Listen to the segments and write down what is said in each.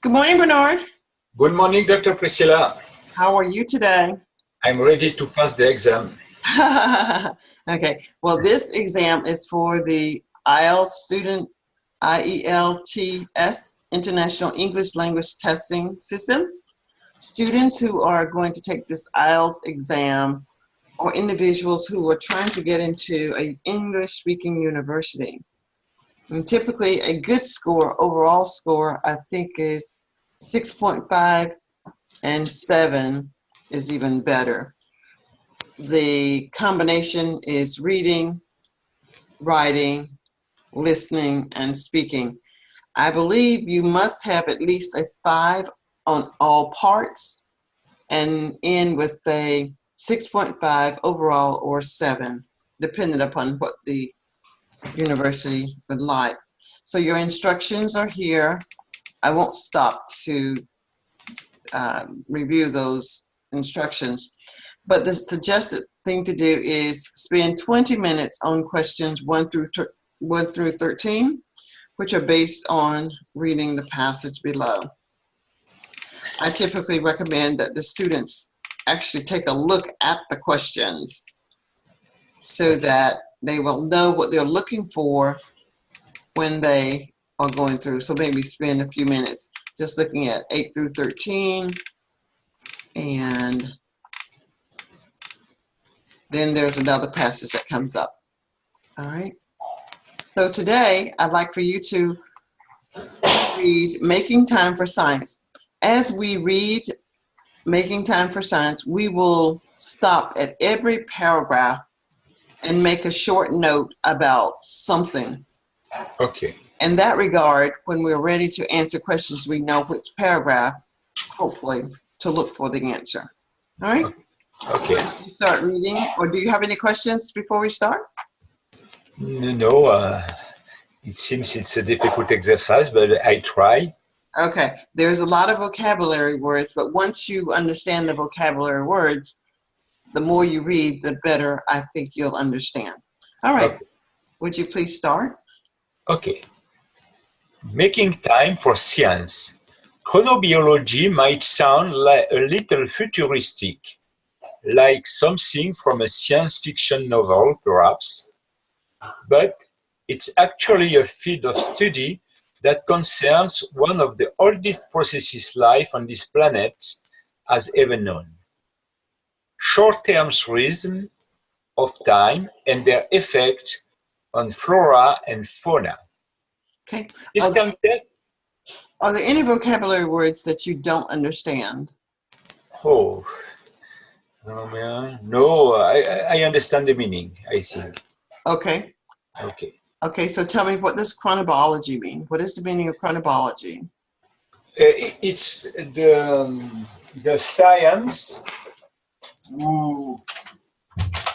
Good morning, Bernard. Good morning, Dr. Priscilla. How are you today? I'm ready to pass the exam. Okay, well, this exam is for the IELTS student, IELTS, International English Language Testing System. Students who are going to take this IELTS exam are individuals who are trying to get into an English-speaking university. And typically, a good score, overall score, I think is 6.5, and 7 is even better. The combination is reading, writing, listening, and speaking. I believe you must have at least a 5 on all parts and end with a 6.5 overall or 7, depending upon what the university would like. So your instructions are here. I won't stop to review those instructions, but the suggested thing to do is spend 20 minutes on questions 1 through 13, which are based on reading the passage below. I typically recommend that the students actually take a look at the questions so that they will know what they're looking for when they are going through. So maybe spend a few minutes just looking at 8 through 13, and then there's another passage that comes up. All right. So today, I'd like for you to read Making Time for Science. As we read Making Time for Science, we will stop at every paragraph and make a short note about something. Okay. In that regard, when we're ready to answer questions, we know which paragraph, hopefully, to look for the answer. All right? Okay. You start reading, or do you have any questions before we start? No, it seems it's a difficult exercise, but I try. Okay. There's a lot of vocabulary words, but once you understand the vocabulary words, the more you read, the better I think you'll understand. All right. Okay. Would you please start? Okay. Making time for science. Chronobiology might sound like a little futuristic, like something from a science fiction novel, perhaps, but it's actually a field of study that concerns one of the oldest processes life on this planet has ever known. Short-term rhythm of time and their effect on flora and fauna. Okay. This concept, Are there any vocabulary words that you don't understand? oh, no, I understand the meaning, I think. Okay. Okay. Okay, so tell me, what does chronobiology mean? What is the meaning of chronobiology? It's the science who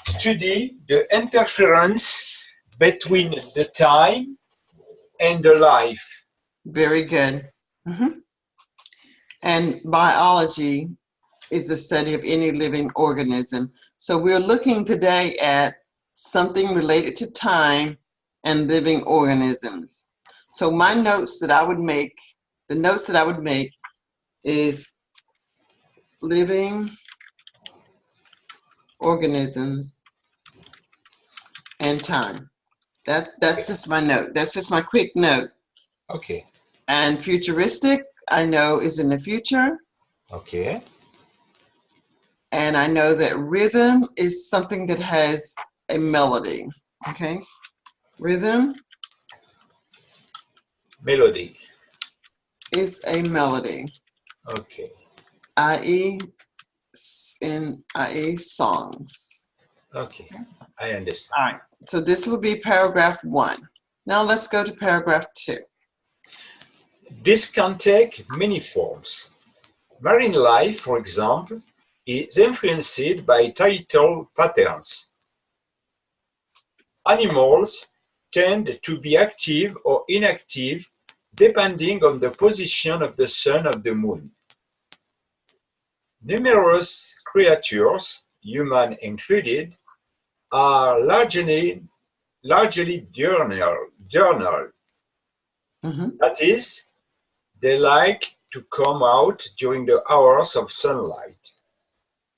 study the interference between the time and the life. Very good. And biology is the study of any living organism. So we're looking today at something related to time and living organisms. So my notes that I would make, the notes that I would make is living organisms and time. That's just my note. That's just my quick note. Okay. And futuristic, I know, is in the future. Okay. And I know that rhythm is something that has a melody. Okay? Rhythm Melody. is a melody, Okay. i.e. songs. Okay. I understand. All right. So this will be paragraph 1. Now let's go to paragraph 2. This can take many forms. Marine life, for example, is influenced by tidal patterns. Animals tend to be active or inactive depending on the position of the sun or the moon. Numerous creatures, human included, are largely diurnal. That is, they like to come out during the hours of sunlight.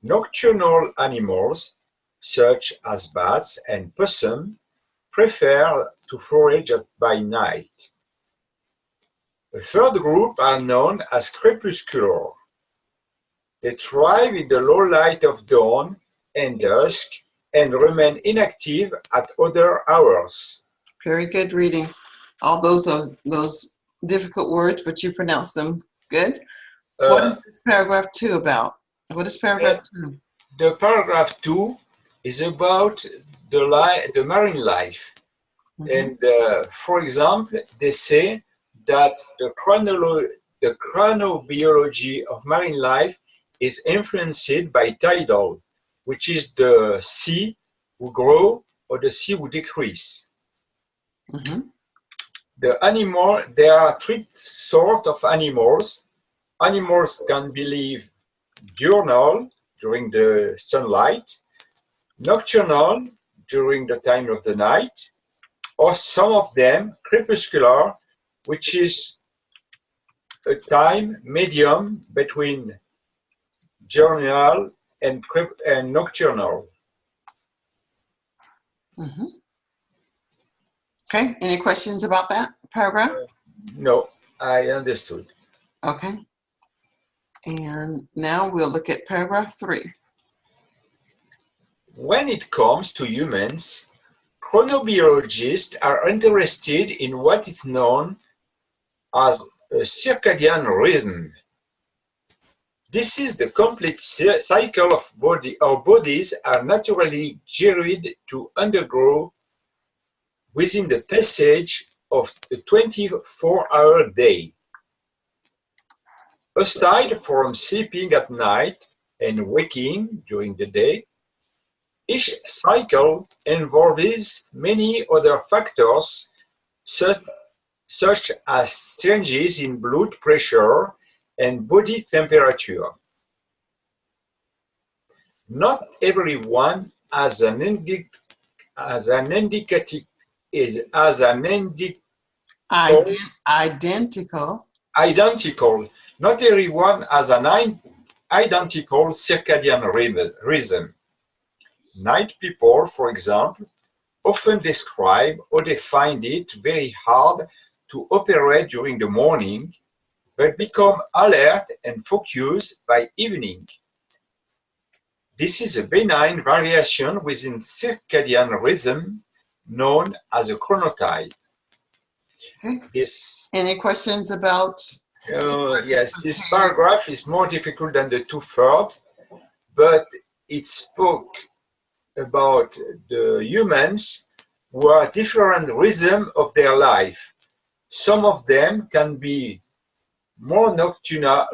Nocturnal animals, such as bats and possum, prefer to forage by night. A third group are known as crepuscular. They thrive in the low light of dawn and dusk and remain inactive at other hours. Very good reading. All those are those difficult words, but you pronounce them good. What is this paragraph 2 about? What is paragraph 2? The paragraph 2 is about the marine life. And for example, they say that the chronobiology of marine life is influenced by tidal, which is the sea who grow or the sea who decrease. There are three sorts of animals. Animals can live diurnal, during the sunlight, nocturnal, during the time of the night, or some of them crepuscular, which is a time medium between diurnal and nocturnal. Okay, any questions about that paragraph? No, I understood. Okay, and now we'll look at paragraph 3. When it comes to humans, chronobiologists are interested in what is known as a circadian rhythm. This is the complete cycle of body. Our bodies are naturally geared to undergo within the passage of a 24-hour day. Aside from sleeping at night and waking during the day, each cycle involves many other factors such as changes in blood pressure and body temperature. Not everyone has an identical. Not everyone has an identical circadian rhythm. Night people, for example, often describe how they find it very hard to operate during the morning, but become alert and focused by evening. This is a benign variation within circadian rhythm known as a chronotype. Any questions about? Yes, this paragraph is more difficult than the 2/3, but it spoke about the humans who are different rhythm of their life. Some of them can be more nocturnal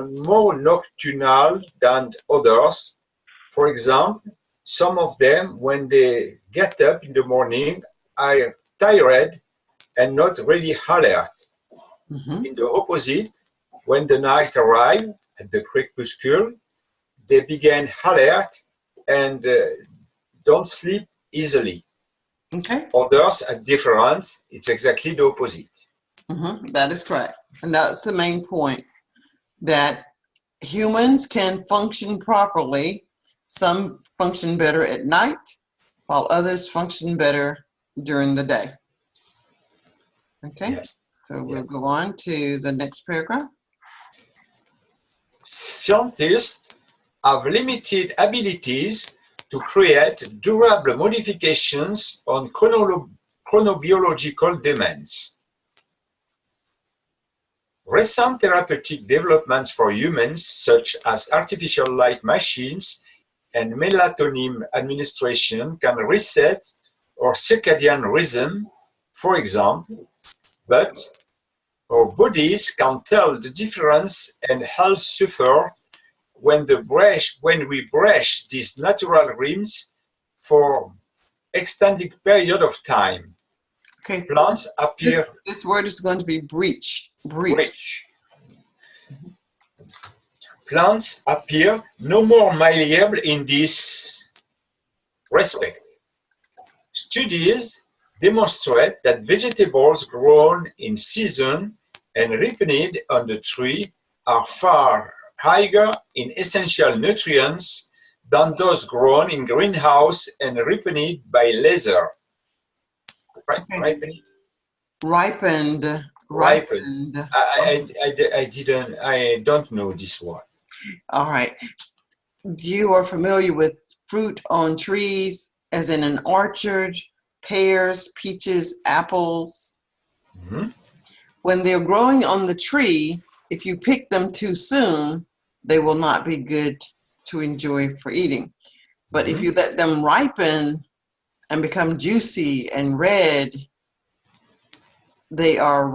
than others. For example, some of them, when they get up in the morning, are tired and not really alert. In the opposite, when the night arrives at the crepuscule, they begin alert and don't sleep easily. Others are different. It's exactly the opposite. That is correct. And that's the main point, that humans can function properly. Some function better at night, while others function better during the day. Okay, so we'll go on to the next paragraph. Scientists have limited abilities to create durable modifications on chronobiological demands. Recent therapeutic developments for humans, such as artificial light machines and melatonin administration, can reset our circadian rhythm, for example, but our bodies can tell the difference and health suffer when we break these natural rhythms for extended period of time. Plants appear. This word is going to be breach. Plants appear no more malleable in this respect. Studies demonstrate that vegetables grown in season and ripened on the tree are far higher in essential nutrients than those grown in greenhouse and ripened by laser. Okay. Ripened? Ripened. Ripened. Ripened. I don't know this word. All right. You are familiar with fruit on trees, as in an orchard, pears, peaches, apples. Mm-hmm. When they're growing on the tree, if you pick them too soon, they will not be good to enjoy for eating. But if you let them ripen and become juicy and red, they are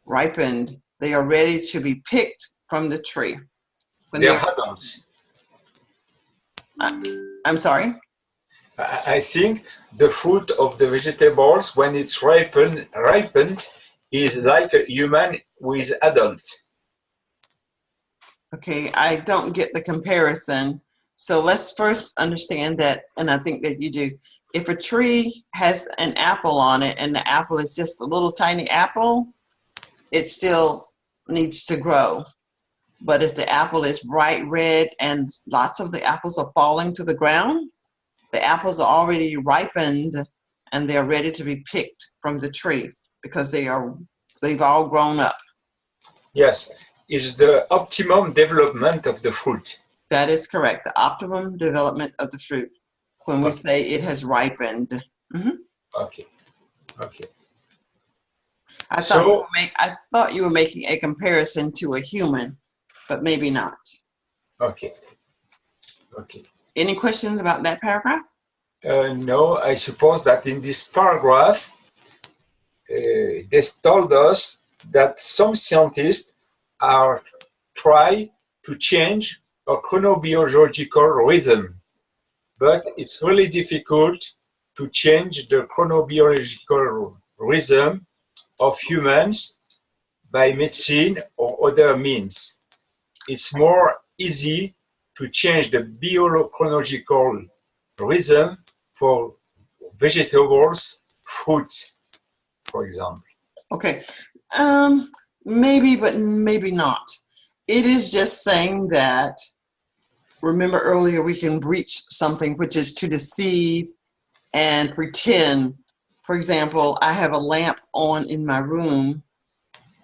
ripened. They are ready to be picked from the tree. When They're adults. I'm sorry? I think the fruit of the vegetables, when it's ripened is like a human who is adult. Okay, I don't get the comparison. So let's first understand that, and I think that you do. If a tree has an apple on it and the apple is just a little tiny apple, it still needs to grow. But if the apple is bright red and lots of the apples are falling to the ground, the apples are already ripened and they're ready to be picked from the tree because they've all grown up. Yes, it's the optimum development of the fruit. That is correct. The optimum development of the fruit when we say it has ripened. Mm-hmm. Okay. Okay. I thought you were making a comparison to a human, but maybe not. Okay. Okay. Any questions about that paragraph? No, I suppose that in this paragraph, they told us that some scientists are trying to change a chronobiological rhythm, but it's really difficult to change the chronobiological rhythm of humans by medicine or other means. It's more easy to change the biochronological rhythm for vegetables, fruit, for example. Okay. Maybe, but maybe not. It is just saying that, remember earlier, we can breach something, which is to deceive and pretend. For example, I have a lamp on in my room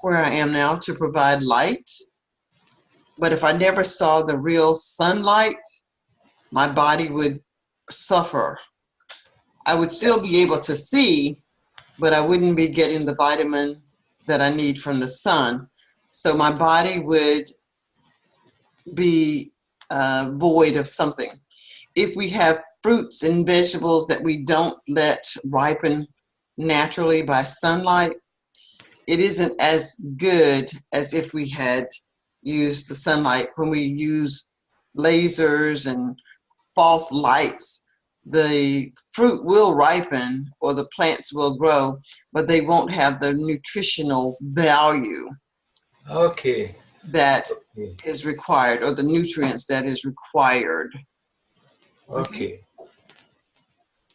where I am now to provide light. But if I never saw the real sunlight, my body would suffer. I would still be able to see, but I wouldn't be getting the vitamin that I need from the sun. So my body would be void of something. If we have fruits and vegetables that we don't let ripen naturally by sunlight, it isn't as good as if we had used the sunlight. When we use lasers and false lights, the fruit will ripen or the plants will grow, but they won't have the nutritional value that is required, or the nutrients that is required. Okay.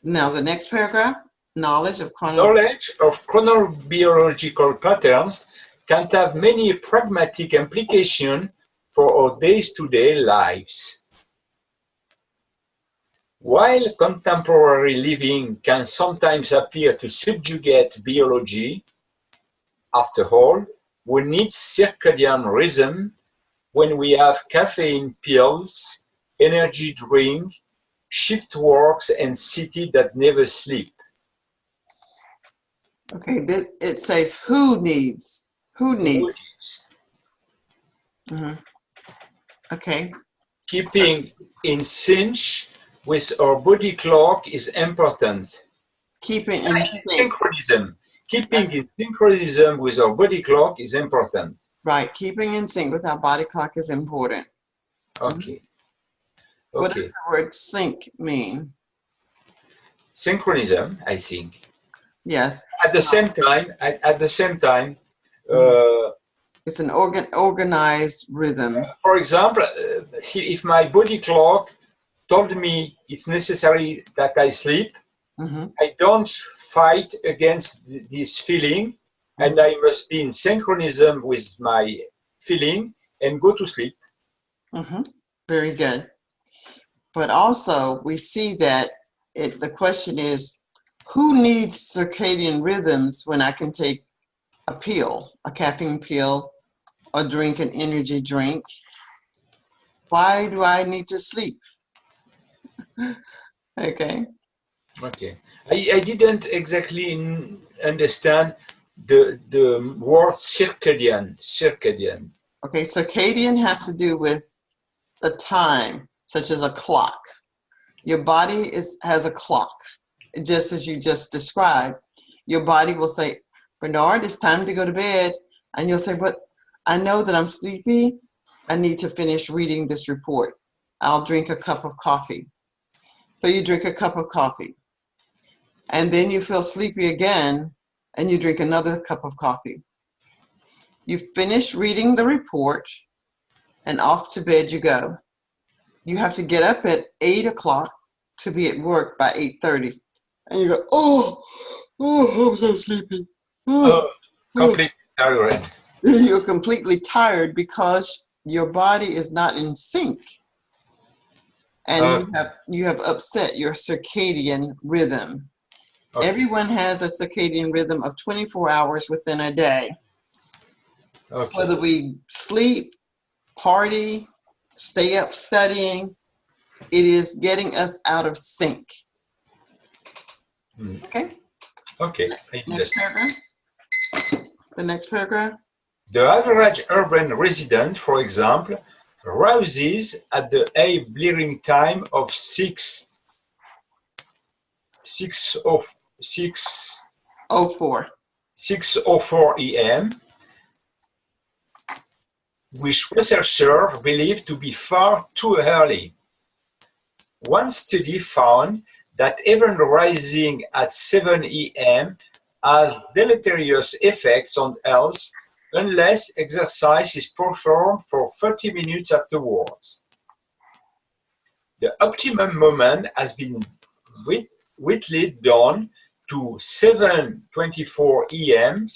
Now the next paragraph, knowledge of chronobiological patterns can have many pragmatic applications for our day-to-day lives. While contemporary living can sometimes appear to subjugate biology, after all, we need circadian rhythm when we have caffeine pills, energy drink, shift works, and city that never sleep. Okay, it says who needs. Mm-hmm. Okay. Keeping in sync with our body clock is important. Keeping in synchronism. Keeping in synchronism with our body clock is important. Right, keeping in sync with our body clock is important. Okay. Mm-hmm. What does the word sync mean? Synchronism, I think. Yes. At the same time, it's an organized rhythm. For example, if my body clock told me it's necessary that I sleep, I don't fight against this feeling, and I must be in synchronism with my feeling and go to sleep. Very good. But also, we see that the question is, who needs circadian rhythms when I can take a pill, a caffeine pill, or drink an energy drink? Why do I need to sleep? Okay. Okay. I didn't exactly understand the word circadian. Circadian. Okay, circadian has to do with the time, such as a clock. Your body has a clock, just as you just described. Your body will say, Bernard, it's time to go to bed. And you'll say, but I know that I'm sleepy. I need to finish reading this report. I'll drink a cup of coffee. So you drink a cup of coffee. And then you feel sleepy again, and you drink another cup of coffee. You finish reading the report, and off to bed you go. You have to get up at 8 o'clock to be at work by 8:30. And you go, oh, I'm so sleepy. Completely tired. You're completely tired because your body is not in sync. And you have upset your circadian rhythm. Okay. Everyone has a circadian rhythm of 24 hours within a day. Okay. Whether we sleep, party, stay up studying, it is getting us out of sync. Okay? Okay. Next paragraph. The next paragraph. The average urban resident, for example, rouses at the eye blearing time of 6:04 a.m., which researchers believe to be far too early. One study found that even rising at 7 a.m. has deleterious effects on health unless exercise is performed for 30 minutes afterwards. The optimum moment has been whittled down to 7:24 a.m.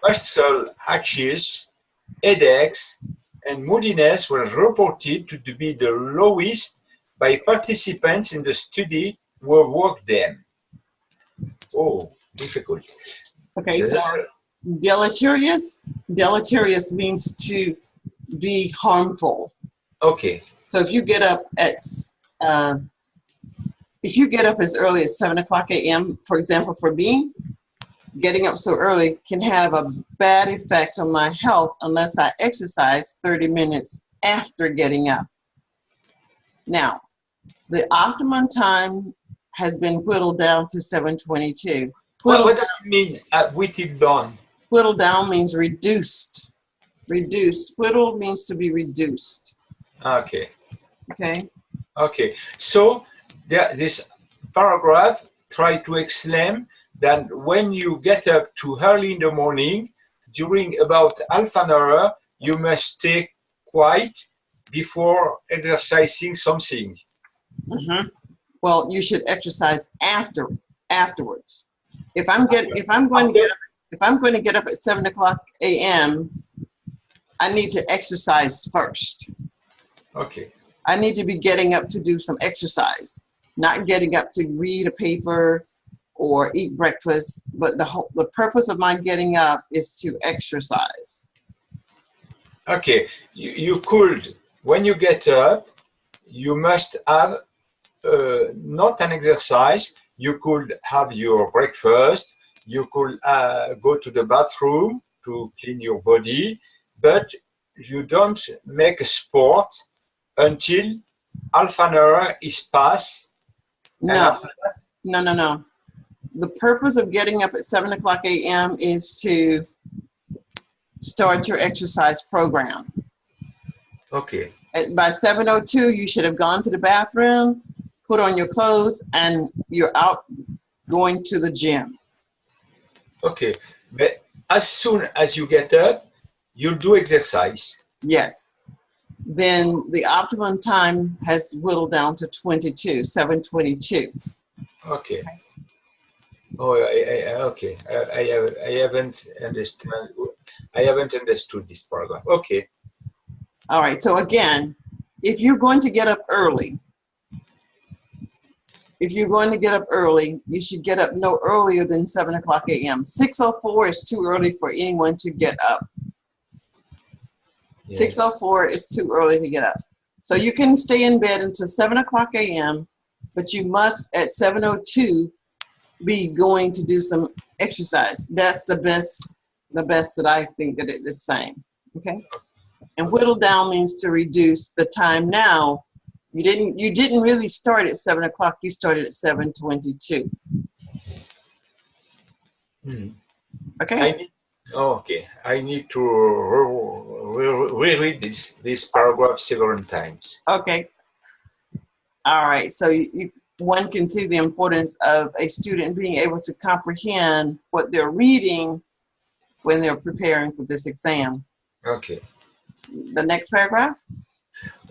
Muscle aches, headaches, and moodiness were reported to be the lowest by participants in the study who worked them. Oh, difficult. Okay, so deleterious means to be harmful. Okay. So if you get up as early as 7 o'clock a.m., for example, for me, getting up so early can have a bad effect on my health unless I exercise 30 minutes after getting up. Now, the optimum time has been whittled down to 7:22. What does it mean, whittled down? Whittled down means reduced. Reduced. Whittled means to be reduced. Okay. Okay. Okay. So this paragraph tries to explain that when you get up too early in the morning, during about half an hour, you must stay quiet before exercising something. Well, you should exercise afterwards. If I'm going to get up at 7 o'clock a.m., I need to exercise first. Okay. I need to be getting up to do some exercise, not getting up to read a paper or eat breakfast, but the purpose of my getting up is to exercise. Okay, you could, when you get up, you must have not an exercise. You could have your breakfast, you could go to the bathroom to clean your body, but you don't make a sport until half an hour is past. No. The purpose of getting up at 7 o'clock a.m. is to start your exercise program. Okay. By 7:02, you should have gone to the bathroom, put on your clothes, and you're out going to the gym. Okay. But as soon as you get up, you'll do exercise. Yes. Then the optimum time has whittled down to 7:22. Okay. Oh, okay. I haven't understand. I haven't understood this paragraph. Okay. All right, so again, if you're going to get up early, you should get up no earlier than 7 o'clock a.m. 6:04 is too early for anyone to get up. Yes. 6:04 is too early to get up. So you can stay in bed until 7 o'clock a.m., but you must at 7:02 be going to do some exercise. That's the best that I think that it is saying. Okay? And whittle down means to reduce the time now. You didn't really start at 7 o'clock, you started at 7:22. Hmm. Okay? Okay. I need to reread this paragraph several times. Okay. All right. So one can see the importance of a student being able to comprehend what they're reading when they're preparing for this exam. Okay. The next paragraph.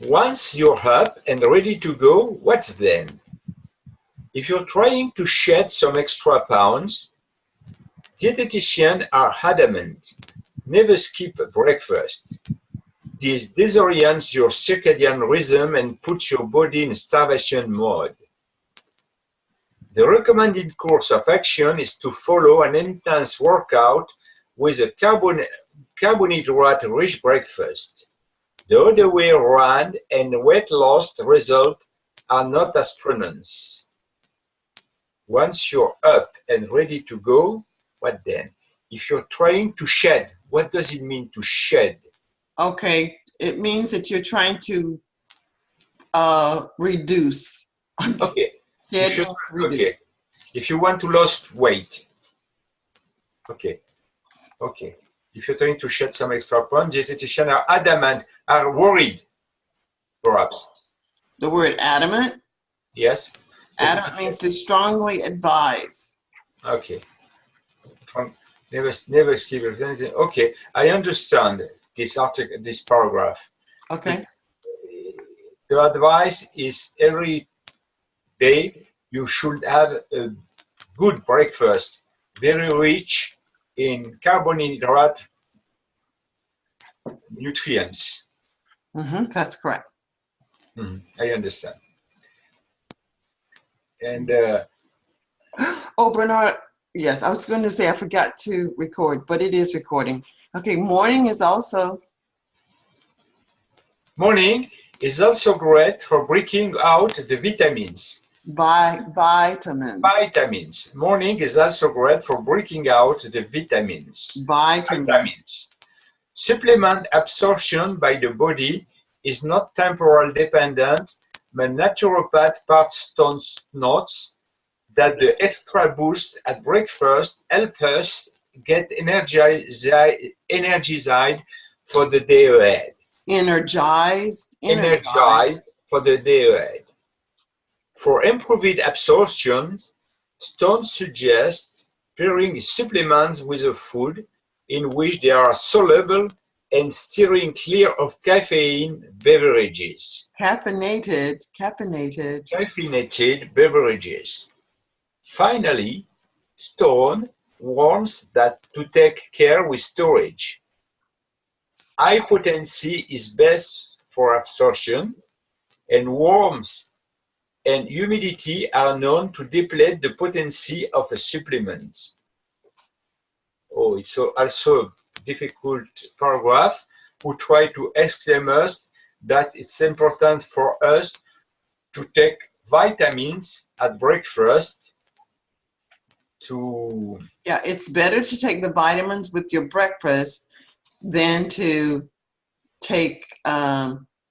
Once you're up and ready to go, what's then? If you're trying to shed some extra pounds, dietitians are adamant. Never skip breakfast. This disorients your circadian rhythm and puts your body in starvation mode. The recommended course of action is to follow an intense workout with a carbohydrate-rich breakfast. The other way around and weight loss results are not as pronounced. Once you're up and ready to go, what then? If you're trying to shed, what does it mean to shed? Okay. It means that you're trying to reduce. Okay. Shed means to reduce. Okay. If you want to lose weight, okay. Okay. If you're trying to shed some extra pounds, dietitians are adamant, are worried, perhaps. The word adamant. Yes? Adamant means to strongly advise. Okay. Never skip anything. Okay, I understand this article, this paragraph. Okay. The advice is every day you should have a good breakfast, very rich in carbohydrate nutrients. That's correct. I understand. And Oh, Bernard, yes, I was going to say I forgot to record, but it is recording. Okay, morning is also great for breaking out the vitamins. vitamins. Morning is also great for breaking out the vitamins. Vitamins. Supplement absorption by the body is not temporal dependent, but naturopath Parsons notes that the extra boost at breakfast helps us get energized for the day ahead. Energized For the day ahead. For improved absorption, Stone suggests pairing supplements with a food in which they are soluble and steering clear of caffeine beverages. Caffeinated. Caffeinated beverages. Finally, Stone warns that to take care with storage. High potency is best for absorption, and warmth and humidity are known to deplete the potency of a supplement. Oh, it's also a difficult paragraph who try to explain us that it's important for us to take vitamins at breakfast to... Yeah, it's better to take the vitamins with your breakfast than to take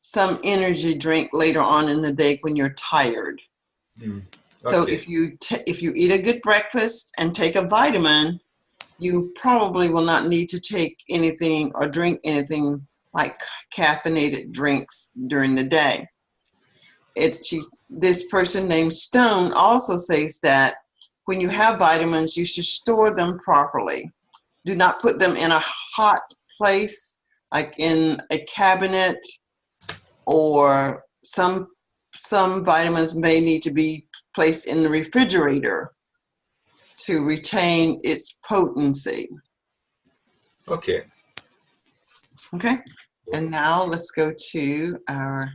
some energy drink later on in the day when you're tired. Okay. So if you eat a good breakfast and take a vitamin, you probably will not need to take anything or drink anything like caffeinated drinks during the day. This person named Stone also says that when you have vitamins, you should store them properly. Do not put them in a hot place, like in a cabinet, or some vitamins may need to be placed in the refrigerator to retain its potency. Okay. Okay, and now let's go to our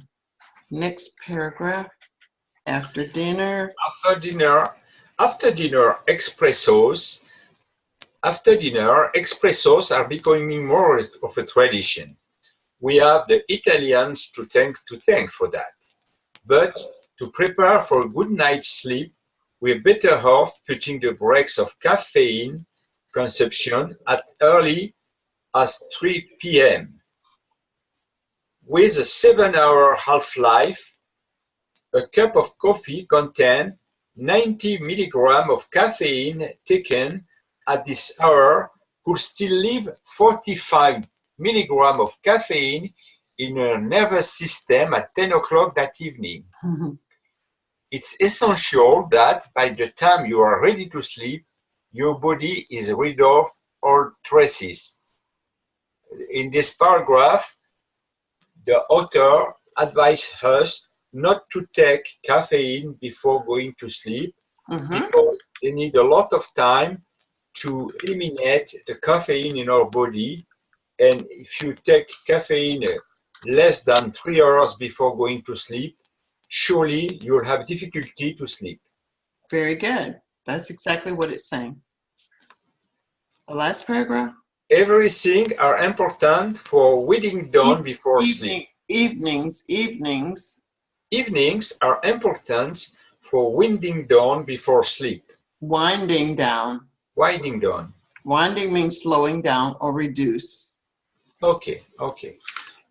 next paragraph. After dinner. After dinner espressos. After dinner, espressos are becoming more of a tradition. We have the Italians to thank for that. But to prepare for a good night's sleep, we're better off putting the brakes of caffeine consumption at early as 3 p.m. With a 7-hour half-life, a cup of coffee contains 90 milligrams of caffeine taken at this hour could still leave 45 milligrams of caffeine in your nervous system at 10 o'clock that evening. It's essential that by the time you are ready to sleep, your body is rid of all traces. In this paragraph, the author advises us not to take caffeine before going to sleep because they need a lot of time to eliminate the caffeine in our body. And if you take caffeine less than 3 hours before going to sleep, surely you'll have difficulty to sleep. Very good. That's exactly what it's saying. The last paragraph. Everything are important for winding down before sleep. Evenings are important for winding down before sleep. Winding down. Winding down. Winding means slowing down or reduce. Okay.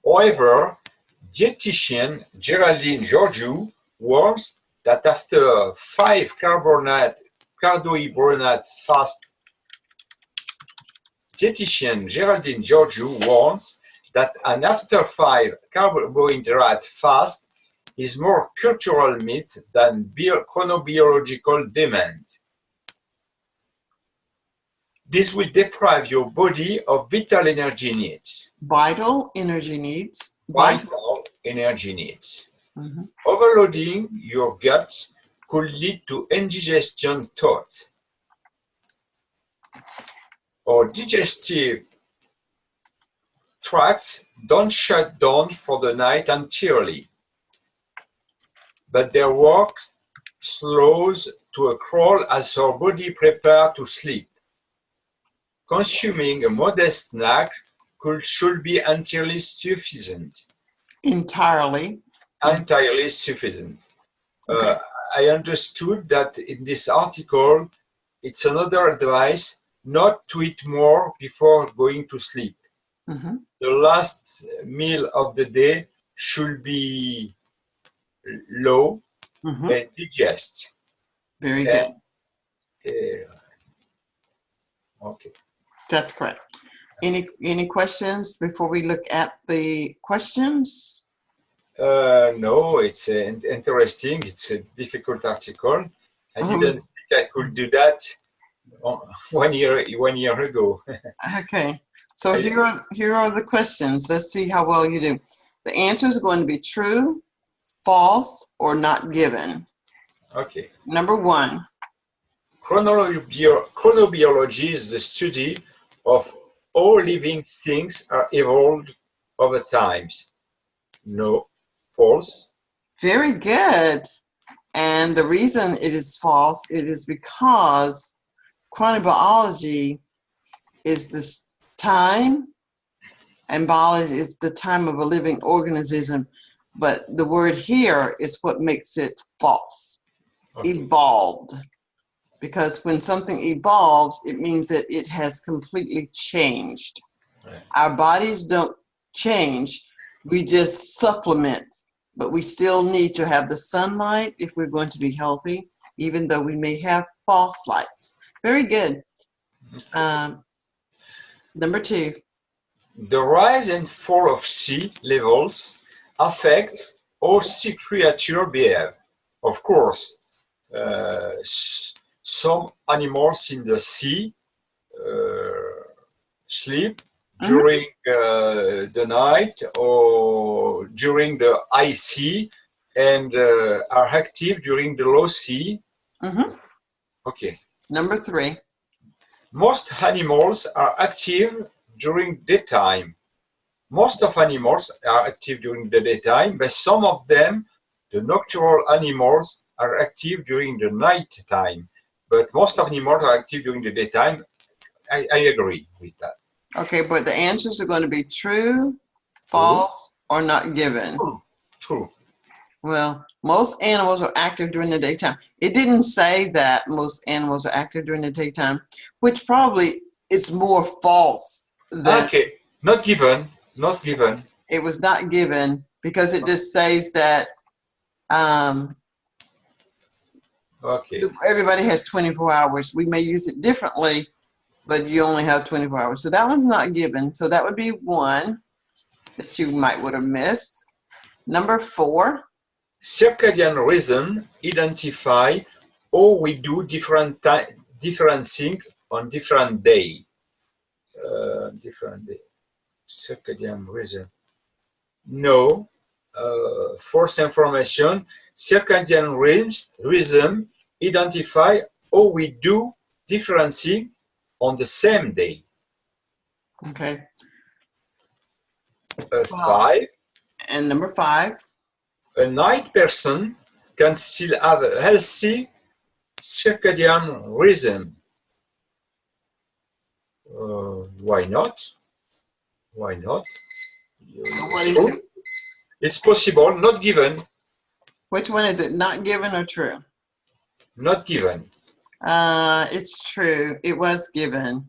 However, dietitian Geraldine Georgiou warns that after 5 carbohydrate fast, dietitian Geraldine Georgiou warns that an after 5 carbohydrate fast is more cultural myth than chronobiological demand. This will deprive your body of vital energy needs. Vital energy needs. Vital energy needs. Overloading your gut could lead to indigestion thought or digestive tracts don't shut down for the night entirely, but their work slows to a crawl as our body prepares to sleep. Consuming a modest snack should be entirely sufficient. Entirely sufficient. Okay. I understood that in this article, it's another advice not to eat more before going to sleep. The last meal of the day should be low and digest. Very good. Okay. That's correct. Any questions before we look at the questions? No, it's interesting. It's a difficult article. I didn't think I could do that 1 year ago. Okay. So here are the questions. Let's see how well you do. The answer is going to be true, false, or not given. Okay. Number 1. Chronobiology is the study of how living things are evolved over time. No. False. Very good. And the reason it is false, it is because chronobiology is this time, and biology is the time of a living organism, but the word here is what makes it false. Okay. Evolved. Because when something evolves, it means that it has completely changed. Right. Our bodies don't change, we just supplement. But we still need to have the sunlight if we're going to be healthy, even though we may have false lights. Very good. Number 2. The rise and fall of sea levels affects how sea creatures behave. Of course, some animals in the sea sleep during the night or during the high sea and are active during the low sea. Okay. Number 3. Most animals are active during daytime. Most of animals are active during the daytime, but some of them, the nocturnal animals, are active during the night time. But most of animals are active during the daytime. I agree with that. Okay, but the answers are going to be true, True. false, or not given. True. True. Well, most animals are active during the daytime. It didn't say that most animals are active during the daytime, which probably is more false than Okay, not given. Not given. it was not given, because it just says that Okay. everybody has 24 hours. We may use it differently, but you only have 24 hours. So that one's not given. So that would be one that you might would have missed. Number 4. Circadian rhythm identify how we do different things on different day. Different day. Circadian rhythm. No. False information. Circadian rhythm identify how we do different things on the same day. Okay. 5. And number 5. A night person can still have a healthy circadian rhythm. Why not? Why not? So what is it? It's possible, not given. Which one is it? Not given or true? Not given. It's true. It was given.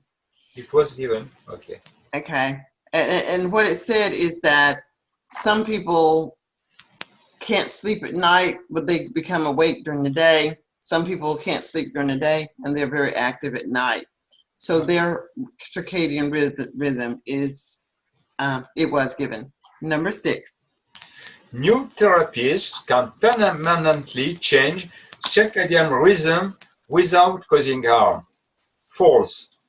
It was given. Okay. Okay. And what it said is that some people can't sleep at night, but they become awake during the day. Some people can't sleep during the day, and they're very active at night. So their circadian rhythm is, it was given. Number 6. New therapies can permanently change circadian rhythm without causing harm. False.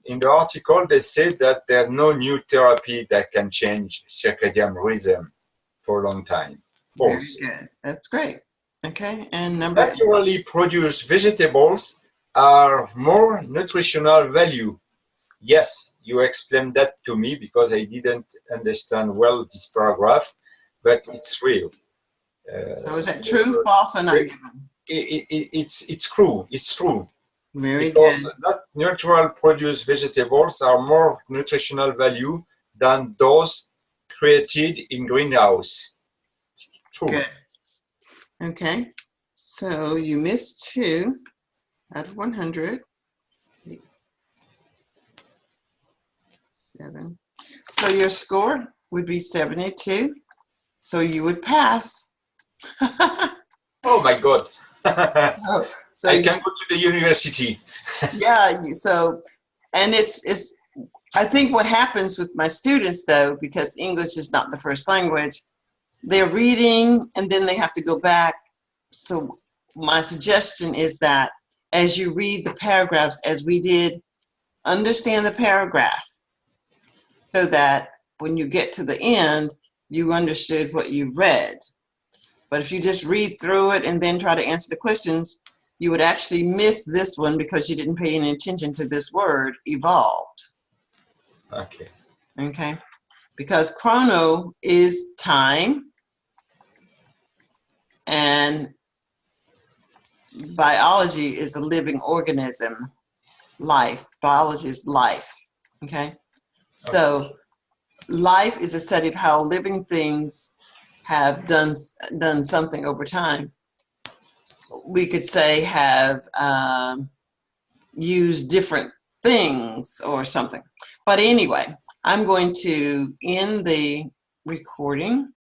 In the article, they said that there's no new therapy that can change circadian rhythm for a long time. False. Very good. That's great. Okay, and number 8. Naturally produced vegetables are more nutritional value. Yes, you explained that to me because I didn't understand well this paragraph, but it's real. So is that true, false, or not given? It's true. It's true. Very Because good. not natural produced vegetables are more nutritional value than those created in greenhouse. True. Good. Okay, so you missed 2 out of 100. 8, 7. So your score would be 72. So you would pass. Oh my God. Oh, so I can go to the university. yeah, so, and it's, I think what happens with my students though, because English is not the first language, they're reading and then they have to go back. So my suggestion is that as you read the paragraphs, as we did, understand the paragraph so that when you get to the end, you understood what you read. But if you just read through it and then try to answer the questions, you would actually miss this one because you didn't pay any attention to this word, evolved. Okay. Okay? Because chrono is time, and biology is a living organism, life. Biology is life. Okay? So life is a study of how living things have done something over time. We could say have used different things or something. But anyway, I'm going to end the recording.